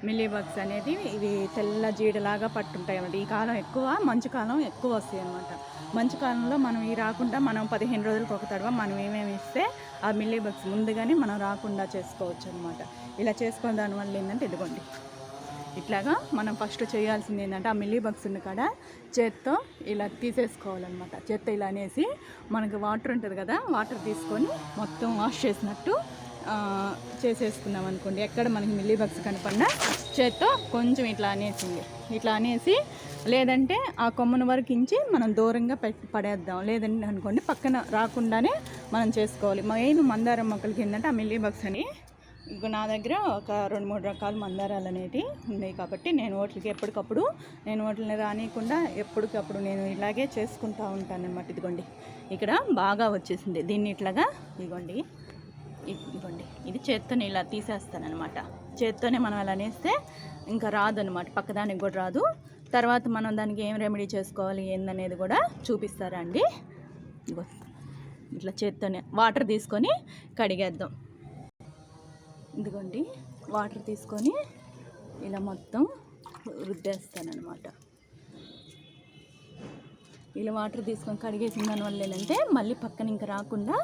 Milli bugs అనేది ఇవి తెల్ల జీడలాగా పట్టుంటాయి అన్నమాట. ఈ కాలం ఎక్కువ మంచు కాలం ఎక్కువ వస్తాయి అన్నమాట. మంచు కాలంలో మనం ఇవి రాకుండా మనం 15 రోజులకు ఒక తడవ మనం ఏమేమి ఇస్తే ఆ మిల్లీ బగ్స్ ముందుగానే మనం రాకుండా చేసుకోవచ్చు అనమాట. ఇలా చేసుకున్న దానివల్ల ఏంటంటే ఇదిగోండి ఇట్లాగా మనం ఫస్ట్ చేయాల్సింది ఏంటంటే ఆ మిల్లీ బగ్స్ని కాడ చేత్తో ఇలా తీసేసుకోవాలన్నమాట. చేత్తో ఇలా అనేసి మనకి వాటర్ ఉంటుంది కదా, వాటర్ తీసుకొని మొత్తం వాష్ చేసినట్టు చేసేసుకున్నాం అనుకోండి. ఎక్కడ మనకి మిల్లీ బగ్స్ కనపడినా చేత్తో కొంచెం ఇట్లా అనేసింది, ఇట్లా అనేసి లేదంటే ఆ కొమ్మను వరకు ఇంచి మనం దూరంగా పడేద్దాం. లేదంటే అనుకోండి పక్కన రాకుండానే మనం చేసుకోవాలి. మెయిన్ మందారం మొక్కలకి ఏంటంటే ఆ మిల్లీ బగ్స్ అని నా దగ్గర ఒక 2-3 రకాల మందారాలు అనేవి ఉన్నాయి కాబట్టి నేను వాటికి ఎప్పటికప్పుడు వాటిని రానియకుండా ఎప్పటికప్పుడు నేను ఇలాగే చేసుకుంటూ ఉంటాను అన్నమాట. ఇదిగోండి ఇక్కడ బాగా వచ్చేసింది. దీన్ని ఇట్లాగా ఇదిగోండి ఇది చేత్తోనే ఇలా తీసేస్తానమాట. చేత్తోనే మనం అలా అనేస్తే ఇంకా రాదు అనమాట, పక్కదానికి కూడా రాదు. తర్వాత మనం దానికి ఏం రెమెడీ చేసుకోవాలి ఏందనేది కూడా చూపిస్తారా అండి. ఇట్లా చేత్తోనే వాటర్ తీసుకొని కడిగేద్దాం. ఇదిగోండి వాటర్ తీసుకొని ఇలా మొత్తం రుద్దేస్తానమాట. ఇలా వాటర్ తీసుకొని కడిగేసిన దానివల్ల ఏంటంటే మళ్ళీ పక్కన ఇంకా రాకుండా.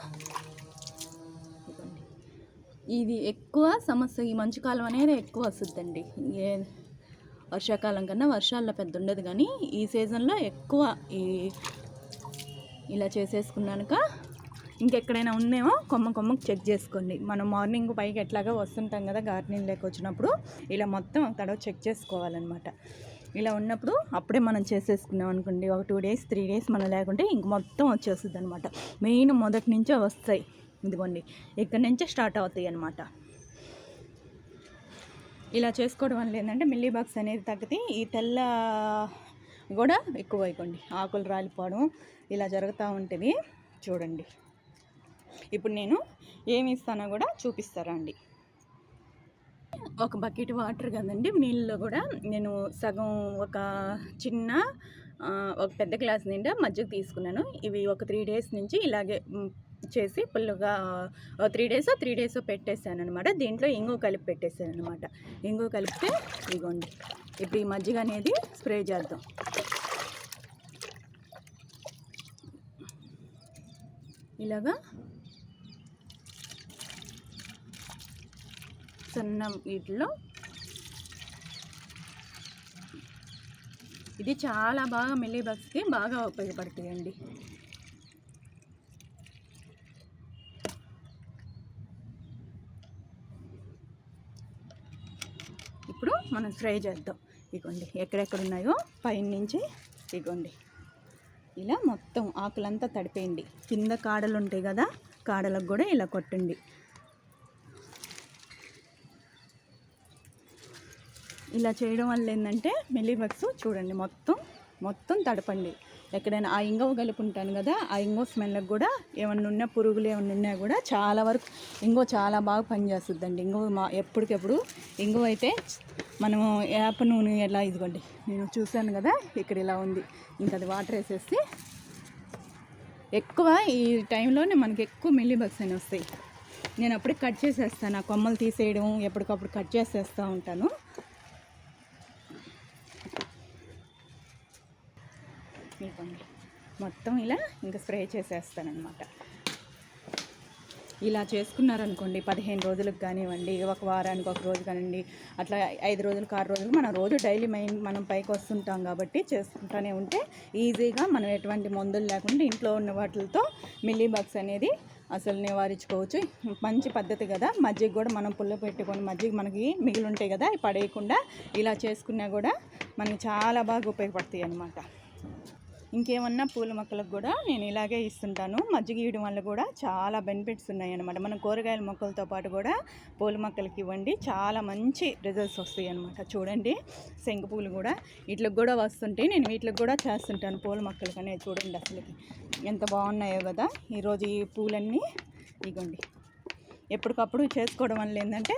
ఇది ఎక్కువ సమస్య ఈ మంచుకాలం అనేది ఎక్కువ వస్తుందండి. ఏ వర్షాకాలం కన్నా వర్షాల్లో పెద్ద ఉండదు, కానీ ఈ సీజన్లో ఎక్కువ ఇలా చేసేసుకున్నాక ఇంకెక్కడైనా ఉందేమో కొమ్మకు చెక్ చేసుకోండి. మనం మార్నింగ్ పైకి ఎట్లాగా వస్తుంటాం కదా గార్డెనింగ్ లేక వచ్చినప్పుడు ఇలా మొత్తం తడవ చెక్ చేసుకోవాలన్నమాట. ఇలా ఉన్నప్పుడు అప్పుడే మనం చేసేసుకున్నాం అనుకోండి, ఒక 2 days 3 days మనం లేకుంటే ఇంక మొత్తం వచ్చేస్తుంది అనమాట. మెయిన్ మొదటి నుంచే వస్తాయి. ఇదిగోండి ఇక్కడి నుంచే స్టార్ట్ అవుతాయి అన్నమాట. ఇలా చేసుకోవడం వల్ల ఏంటంటే మిల్లీ బగ్స్ అనేది తగ్గితే ఈ తెల్ల కూడా ఎక్కువ అయిపోండి, ఆకులు రాలిపోవడం ఇలా జరుగుతూ ఉంటుంది. చూడండి ఇప్పుడు నేను ఏమి ఇస్తానో కూడా చూపిస్తారా అండి. ఒక బకెట్ వాటర్ కదండి, నీళ్ళలో కూడా నేను సగం ఒక చిన్న ఒక పెద్ద గ్లాస్ నిండా మజ్జిగ తీసుకున్నాను. ఇవి ఒక 3 days నుంచి ఇలాగే చేసి పుల్లుగా 3 days పెట్టేసాను అనమాట. దీంట్లో ఇంగు కలిపి పెట్టేసాను అనమాట. ఇంగు కలిపితే ఇదిగోండి ఇప్పుడు ఈ మజ్జిగ అనేది స్ప్రే చేద్దాం. ఇలాగా సన్న వీటిలో ఇది చాలా బాగా మిల్లీ బగ్స్కి బాగా ఉపయోగపడుతాయండి. ఇప్పుడు మనం ఫ్రై చేద్దాం. ఇగోండి ఎక్కడెక్కడ ఉన్నాయో పైన నుంచి ఇగోండి ఇలా మొత్తం ఆకులంతా తడిపేయండి. కింద కాడలు ఉంటాయి కదా, కాడలకు కూడా ఇలా కొట్టండి. ఇలా చేయడం వల్ల ఏంటంటే మిల్లీ బగ్స్ చూడండి మొత్తం తడపండి. ఎక్కడైనా ఆ ఇంగవ కలిపి ఉంటాను కదా, ఆ ఇంగవ స్మెల్కి కూడా ఏమన్నా ఉన్నా పురుగులు ఏమన్నా ఉన్నా కూడా చాలా వరకు ఇంగవ చాలా బాగా పనిచేస్తుందండి. ఇంగవ ఎప్పటికెప్పుడు ఇంగవ అయితే మనము వేప నూనె ఎలా ఇదిగోండి నేను చూశాను కదా ఇక్కడ ఇలా ఉంది. ఇంకా అది వాటర్ వేసేసి ఎక్కువ ఈ టైంలోనే మనకి ఎక్కువ మిల్లీ బగ్స్ అని వస్తాయి. నేను అప్పుడే కట్ చేసేస్తాను, ఆ కొమ్మలు తీసేయడం ఎప్పటికప్పుడు కట్ చేసేస్తూ ఉంటాను. మొత్తం ఇలా ఇంకా స్ప్రే చేసేస్తానమాట. ఇలా చేసుకున్నారనుకోండి 15 రోజులకు కానివ్వండి, ఒక వారానికి ఒక రోజు కానివ్వండి, అట్లా 5 రోజులకు 6 రోజులు మనం రోజు డైలీ మనం పైకి వస్తుంటాం కాబట్టి చేసుకుంటూనే ఉంటే ఈజీగా మనం ఎటువంటి మందులు లేకుండా ఇంట్లో ఉన్న వాటితో మిల్లీ బగ్స్ అనేది అసలు నివారించుకోవచ్చు. మంచి పద్ధతి కదా. మజ్జిగ కూడా మనం పుల్ల పెట్టుకొని మజ్జిగ మనకి మిగిలి ఉంటాయి కదా, పడేయకుండా ఇలా చేసుకున్నా కూడా మనకి చాలా బాగా ఉపయోగపడతాయి అన్నమాట. ఇంకేమన్నా పూల మొక్కలకు కూడా నేను ఇలాగే ఇస్తుంటాను. మజ్జిగ ఇవ్వడం వల్ల కూడా చాలా బెనిఫిట్స్ ఉన్నాయన్నమాట. మనం కూరగాయల మొక్కలతో పాటు కూడా పూల మొక్కలకి ఇవ్వండి, చాలా మంచి రిజల్ట్స్ వస్తాయి అన్నమాట. చూడండి శంకు పూలు కూడా వీటికి కూడా వస్తుంటాయి. నేను వీటికి కూడా చేస్తుంటాను పూల మొక్కలకి అనేది. చూడండి అసలుకి ఎంత బాగున్నాయో కదా. ఈరోజు ఈ పూలన్నీ ఇగోండి ఎప్పటికప్పుడు చేసుకోవడం వల్ల ఏంటంటే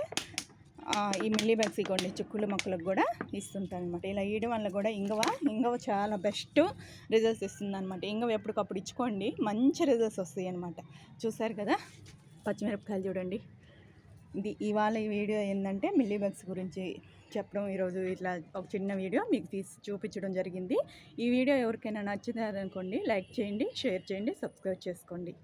ఈ మిల్లీ బగ్స్ ఇగోండి చిక్కుళ్ళ మొక్కలకు కూడా ఇస్తుంటాను అనమాట. ఇలా ఇవ్వడం వల్ల కూడా ఇంగవ చాలా బెస్ట్ రిజల్ట్స్ ఇస్తుంది అనమాట. ఇంగవ ఎప్పటికప్పుడు ఇచ్చుకోండి, మంచి రిజల్ట్స్ వస్తాయి అనమాట. చూసారు కదా పచ్చిమిరపకాయలు చూడండి ఇవాళ ఈ వీడియో ఏంటంటే మిల్లీ బగ్స్ గురించి చెప్పడం. ఈరోజు ఇట్లా ఒక చిన్న వీడియో మీకు తీసి చూపించడం జరిగింది. ఈ వీడియో ఎవరికైనా నచ్చిందనుకోండి, లైక్ చేయండి, షేర్ చేయండి, సబ్స్క్రైబ్ చేసుకోండి.